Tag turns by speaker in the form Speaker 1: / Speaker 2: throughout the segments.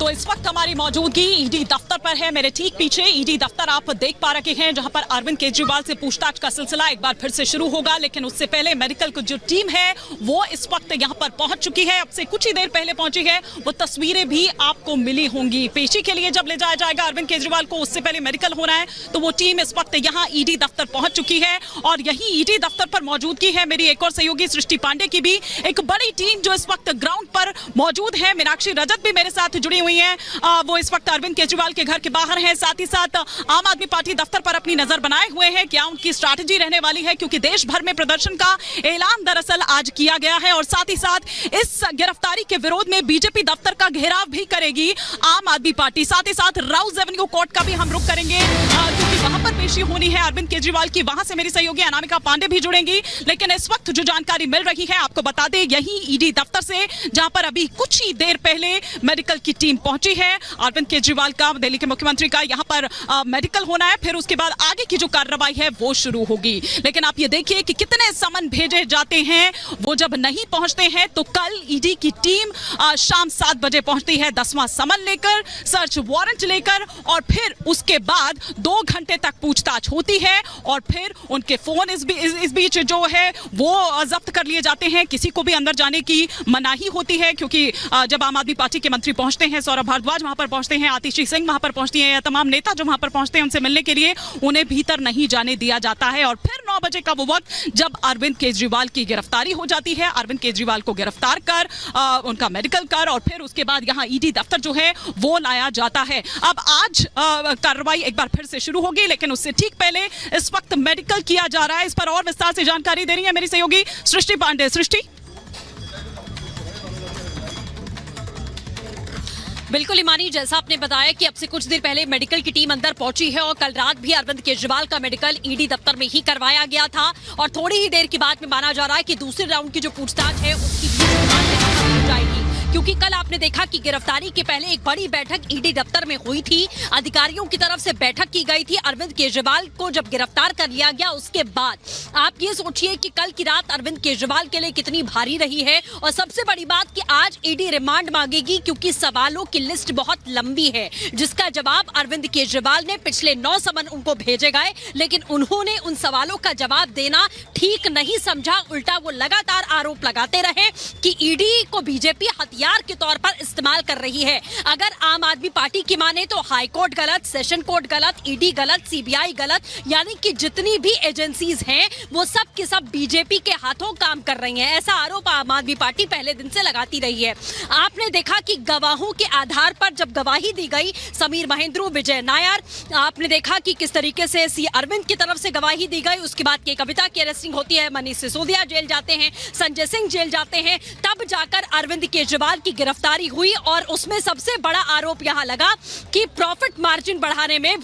Speaker 1: तो इस वक्त हमारी मौजूदगी ईडी दफ्तर पर है। मेरे ठीक पीछे ईडी दफ्तर आप देख पा रहे हैं, जहां पर अरविंद केजरीवाल से पूछताछ का सिलसिला एक बार फिर से शुरू होगा। लेकिन उससे पहले मेडिकल की जो टीम है वो इस वक्त यहां पर पहुंच चुकी है, अब से कुछ ही देर पहले पहुंची है। वो तस्वीरें भी आपको मिली होंगी। पेशी के लिए जब ले जाया जाएगा अरविंद केजरीवाल को, उससे पहले मेडिकल होना है, तो वो टीम इस वक्त यहाँ ईडी दफ्तर पहुंच चुकी है। और यही ईडी दफ्तर पर मौजूदगी है मेरी एक और सहयोगी सृष्टि पांडे की भी। एक बड़ी टीम जो इस वक्त ग्राउंड पर मौजूद है। मीनाक्षी रजत भी मेरे साथ जुड़ी हुई है, वो इस वक्त अरविंद केजरीवाल के घर के बाहर हैं। साथ ही साथ आम आदमी पार्टी दफ्तर पर अपनी नजर बनाए हुए हैं, क्या उनकी स्ट्रैटेजी रहने वाली है, क्योंकि देश भर में प्रदर्शन का ऐलान दरअसल आज किया गया है। और साथ ही साथ इस गिरफ्तारी के विरोध में बीजेपी दफ्तर का घेराव भी करेगी आम आदमी पार्टी। साथ ही साथ राउज एवेन्यू कोर्ट का भी हम रुख करेंगे, क्योंकि वहां पर पेशी होनी है अरविंद केजरीवाल की। वहां से मेरी सहयोगी अनामिका पांडे भी जुड़ेंगी। लेकिन इस वक्त जो जानकारी मिल रही है आपको बता दें, यही ईडी दफ्तर से, जहां पर अभी कुछ ही देर पहले मेडिकल की टीम पहुंची है। अरविंद केजरीवाल का, दिल्ली के मुख्यमंत्री का यहां पर मेडिकल होना है, फिर उसके बाद आगे की जो कार्रवाई है वो शुरू होगी। लेकिन आप ये देखिए कि कितने समन भेजे जाते हैं। वो जब नहीं पहुंचते हैं तो कल ईडी की टीम शाम 7 बजे पहुंचती है 10वां समन लेकर, सर्च वारंट लेकर, और फिर उसके बाद 2 घंटे तक पूछताछ होती है। और फिर उनके फोन इस बीच जो है वो जब्त कर लिए जाते हैं। किसी को भी अंदर जाने की मनाही होती है, क्योंकि जब आम आदमी पार्टी के मंत्री पहुंचते हैं, सौरभ भारद्वाज वहां पर पहुंचते हैं, आतिशी सिंह वहां पर पहुंचती हैं, या तमाम नेता जो वहां पर पहुंचते हैं उनसे मिलने के लिए, उन्हें भीतर नहीं जाने दिया जाता है। और फिर 9 बजे का वो वक्त जब अरविंद केजरीवाल की गिरफ्तारी हो जाती है, अरविंद केजरीवाल को गिरफ्तार कर उनका मेडिकल कर, और फिर उसके बाद यहाँ ईडी दफ्तर जो है वो लाया जाता है। अब आज कार्रवाई एक बार फिर से शुरू होगी, लेकिन उससे ठीक पहले इस वक्त मेडिकल किया जा रहा है। इस पर और विस्तार से जानकारी दे रही है मेरी सहयोगी सृष्टि पांडे। सृष्टि।
Speaker 2: बिल्कुल इमानी, जैसा आपने बताया कि अब से कुछ देर पहले मेडिकल की टीम अंदर पहुंची है, और कल रात भी अरविंद केजरीवाल का मेडिकल ईडी दफ्तर में ही करवाया गया था। और थोड़ी ही देर के बाद में माना जा रहा है कि दूसरे राउंड की जो पूछताछ है उसकी भी शुरुआत हो जाएगी, क्योंकि कल आपने देखा कि गिरफ्तारी के पहले एक बड़ी बैठक ईडी दफ्तर में हुई थी। अधिकारियों की तरफ से बैठक की गई थी। अरविंद केजरीवाल को जब गिरफ्तार कर लिया गया उसके बाद आप ये सोचिए कि कल की रात अरविंद केजरीवाल के लिए कितनी भारी रही है। और सबसे बड़ी बात कि आज ईडी रिमांड मांगेगी, क्योंकि सवालों की लिस्ट बहुत लंबी है, जिसका जवाब अरविंद केजरीवाल ने पिछले 9 समन उनको भेजे गए, लेकिन उन्होंने उन सवालों का जवाब देना ठीक नहीं समझा। उल्टा वो लगातार आरोप लगाते रहे कि ईडी को बीजेपी हथियार के तौर पर इस्तेमाल कर रही है। अगर आम आदमी पार्टी की माने तो हाई कोर्ट गलत, सेशन कोर्ट गलत, ईडी गलत, सीबीआई गलत, यानी कि जितनी भी एजेंसीज हैं वो सब के सब बीजेपी के हाथों काम कर रही हैं। ऐसा आरोप आम आदमी पार्टी पहले दिन से लगाती रही है। आपने देखा कि गवाहों के आधार पर जब गवाही दी गई, समीर महेंद्रू, विजय नायर, आपने देखा कि किस तरीके से सी अरविंद की तरफ से गवाही दी गई। उसके बाद के कविता की अरेस्टिंग होती है, मनीष सिसोदिया जेल जाते हैं, संजय सिंह जेल जाते हैं, तब जाकर अरविंद केजरीवाल की गिरफ्तारी हुई। और उसमें सबसे बड़ा आरोप यहां लगा कि प्रॉफिट मार्जिन बढ़ाने में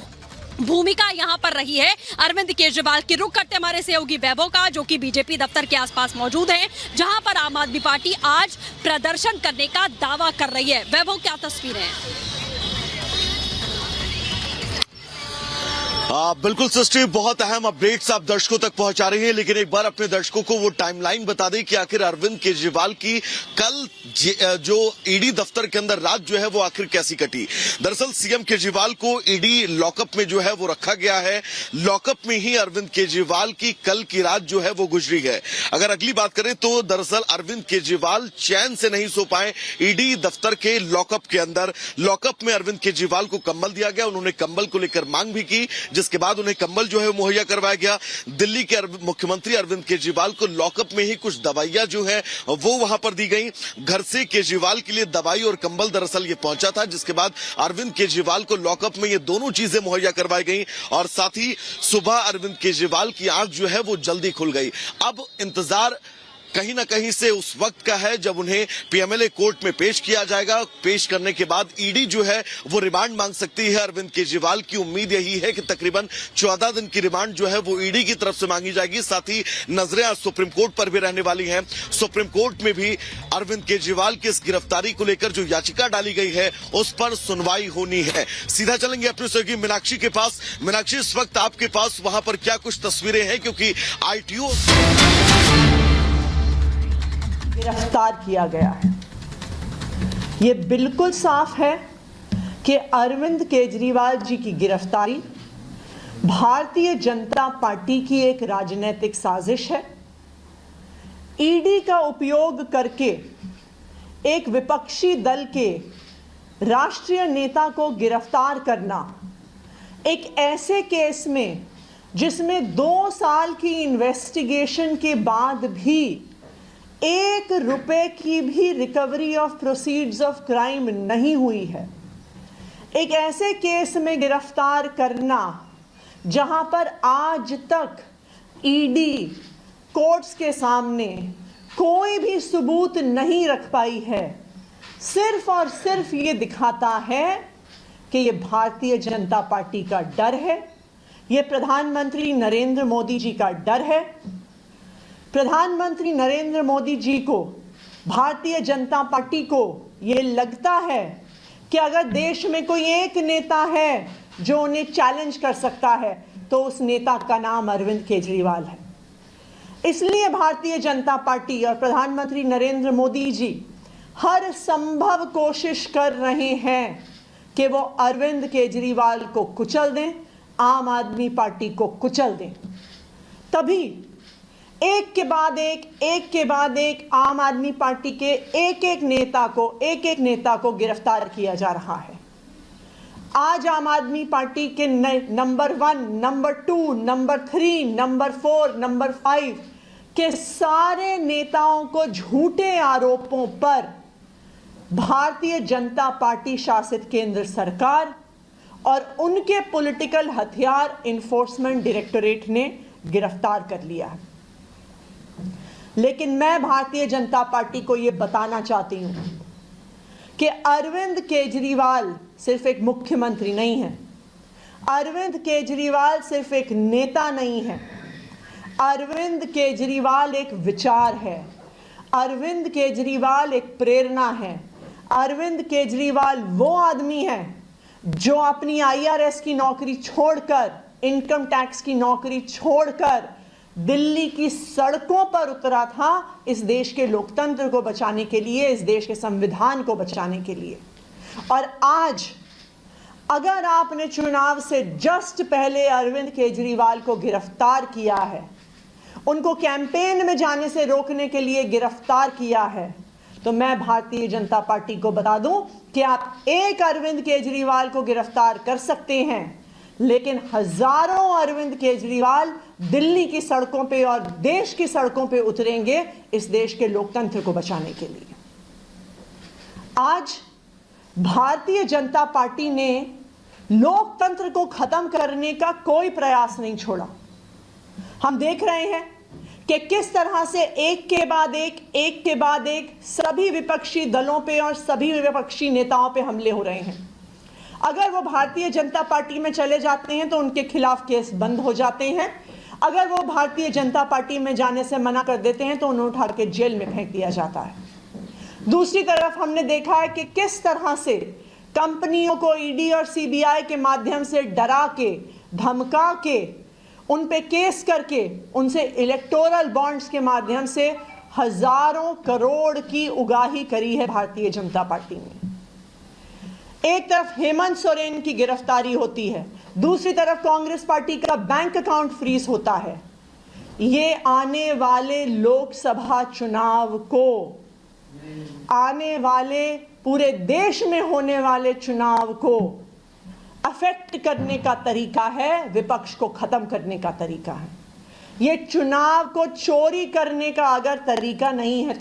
Speaker 2: भूमिका यहां पर रही है अरविंद केजरीवाल की। रुख करते हमारे सहयोगी वैभव का, जो कि बीजेपी दफ्तर के आसपास मौजूद है, जहां पर आम आदमी पार्टी आज प्रदर्शन करने का दावा कर रही है। वैभव, क्या तस्वीरें हैं?
Speaker 3: बिल्कुल सृष्टि, बहुत अहम अपडेट्स आप दर्शकों तक पहुंचा रही हैं, लेकिन एक बार अपने दर्शकों को वो टाइमलाइन बता दें कि आखिर अरविंद केजरीवाल की कल जो ईडी दफ्तर के अंदर रात जो है वो आखिर कैसी कटी। दरअसल सीएम केजरीवाल को ईडी लॉकअप में जो है वो रखा गया है। लॉकअप में ही अरविंद केजरीवाल की कल की रात जो है वो गुजरी है। अगर अगली बात करें तो दरअसल अरविंद केजरीवाल चैन से नहीं सो पाए ईडी दफ्तर के लॉकअप के अंदर। लॉकअप में अरविंद केजरीवाल को कंबल दिया गया, उन्होंने कंबल को लेकर मांग भी की, जिसके बाद उन्हें कंबल जो है मुहैया करवाया गया। दिल्ली के मुख्यमंत्री अरविंद केजरीवाल को लॉकअप में ही कुछ दवाइयां जो है वो वहां पर दी गई। घर से केजरीवाल के लिए दवाई और कंबल दरअसल ये पहुंचा था, जिसके बाद अरविंद केजरीवाल को लॉकअप में ये दोनों चीजें मुहैया करवाई गई। और साथ ही सुबह अरविंद केजरीवाल की आंख जो है वो जल्दी खुल गई। अब इंतजार कहीं ना कहीं से उस वक्त का है जब उन्हें पीएमएलए कोर्ट में पेश किया जाएगा। पेश करने के बाद ईडी जो है वो रिमांड मांग सकती है। अरविंद केजरीवाल की उम्मीद यही है कि तकरीबन 14 दिन की रिमांड जो है वो ईडी की तरफ से मांगी जाएगी। साथ ही नजरें आज सुप्रीम कोर्ट पर भी रहने वाली हैं। सुप्रीम कोर्ट में भी अरविंद केजरीवाल की इस गिरफ्तारी को लेकर जो याचिका डाली गई है उस पर सुनवाई होनी है। सीधा चलेंगे अपने सहयोगी मीनाक्षी के पास। मीनाक्षी, इस वक्त आपके पास वहां पर क्या कुछ तस्वीरें हैं, क्योंकि आईटीओ
Speaker 4: गिरफ्तार किया गया है। ये बिल्कुल साफ है कि अरविंद केजरीवाल जी की गिरफ्तारी भारतीय जनता पार्टी की एक राजनीतिक साजिश है। ईडी का उपयोग करके एक विपक्षी दल के राष्ट्रीय नेता को गिरफ्तार करना एक ऐसे केस में जिसमें 2 साल की इन्वेस्टिगेशन के बाद भी 1 रुपए की भी recovery of proceeds of crime नहीं हुई है, एक ऐसे केस में गिरफ्तार करना जहां पर आज तक ईडी कोर्ट्स के सामने कोई भी सबूत नहीं रख पाई है, सिर्फ और सिर्फ ये दिखाता है कि ये भारतीय जनता पार्टी का डर है, ये प्रधानमंत्री नरेंद्र मोदी जी का डर है। प्रधानमंत्री नरेंद्र मोदी जी को, भारतीय जनता पार्टी को ये लगता है कि अगर देश में कोई एक नेता है जो उन्हें चैलेंज कर सकता है तो उस नेता का नाम अरविंद केजरीवाल है। इसलिए भारतीय जनता पार्टी और प्रधानमंत्री नरेंद्र मोदी जी हर संभव कोशिश कर रहे हैं कि वो अरविंद केजरीवाल को कुचल दें, आम आदमी पार्टी को कुचल दें। तभी एक के बाद एक आम आदमी पार्टी के एक एक नेता को गिरफ्तार किया जा रहा है। आज आम आदमी पार्टी के number 1, number 2, number 3, number 4, number 5 के सारे नेताओं को झूठे आरोपों पर भारतीय जनता पार्टी शासित केंद्र सरकार और उनके पॉलिटिकल हथियार इन्फोर्समेंट डायरेक्टोरेट ने गिरफ्तार कर लिया है। लेकिन मैं भारतीय जनता पार्टी को यह बताना चाहती हूं कि अरविंद केजरीवाल सिर्फ एक मुख्यमंत्री नहीं है, अरविंद केजरीवाल सिर्फ एक नेता नहीं है, अरविंद केजरीवाल एक विचार है, अरविंद केजरीवाल एक प्रेरणा है। अरविंद केजरीवाल वो आदमी है जो अपनी IRS की नौकरी छोड़कर, इनकम टैक्स की नौकरी छोड़कर दिल्ली की सड़कों पर उतरा था इस देश के लोकतंत्र को बचाने के लिए, इस देश के संविधान को बचाने के लिए। और आज अगर आपने चुनाव से जस्ट पहले अरविंद केजरीवाल को गिरफ्तार किया है, उनको कैंपेन में जाने से रोकने के लिए गिरफ्तार किया है, तो मैं भारतीय जनता पार्टी को बता दूं कि आप एक अरविंद केजरीवाल को गिरफ्तार कर सकते हैं, लेकिन हजारों अरविंद केजरीवाल दिल्ली की सड़कों पे और देश की सड़कों पे उतरेंगे इस देश के लोकतंत्र को बचाने के लिए। आज भारतीय जनता पार्टी ने लोकतंत्र को खत्म करने का कोई प्रयास नहीं छोड़ा। हम देख रहे हैं कि किस तरह से एक के बाद एक सभी विपक्षी दलों पे और सभी विपक्षी नेताओं पे हमले हो रहे हैं। अगर वो भारतीय जनता पार्टी में चले जाते हैं तो उनके खिलाफ केस बंद हो जाते हैं, अगर वो भारतीय जनता पार्टी में जाने से मना कर देते हैं तो उन्हें उठा के जेल में फेंक दिया जाता है। दूसरी तरफ हमने देखा है कि किस तरह से कंपनियों को ईडी और सीबीआई के माध्यम से डरा के, धमका के, उन पे केस करके उनसे इलेक्टोरल बॉन्ड्स के माध्यम से हजारों करोड़ की उगाही करी है भारतीय जनता पार्टी ने। एक तरफ हेमंत सोरेन की गिरफ्तारी होती है, दूसरी तरफ कांग्रेस पार्टी का बैंक अकाउंट फ्रीज होता है। ये आने वाले लोकसभा चुनाव को, आने वाले पूरे देश में होने वाले चुनाव को अफेक्ट करने का तरीका है, विपक्ष को खत्म करने का तरीका है। ये चुनाव को चोरी करने का अगर तरीका नहीं है तो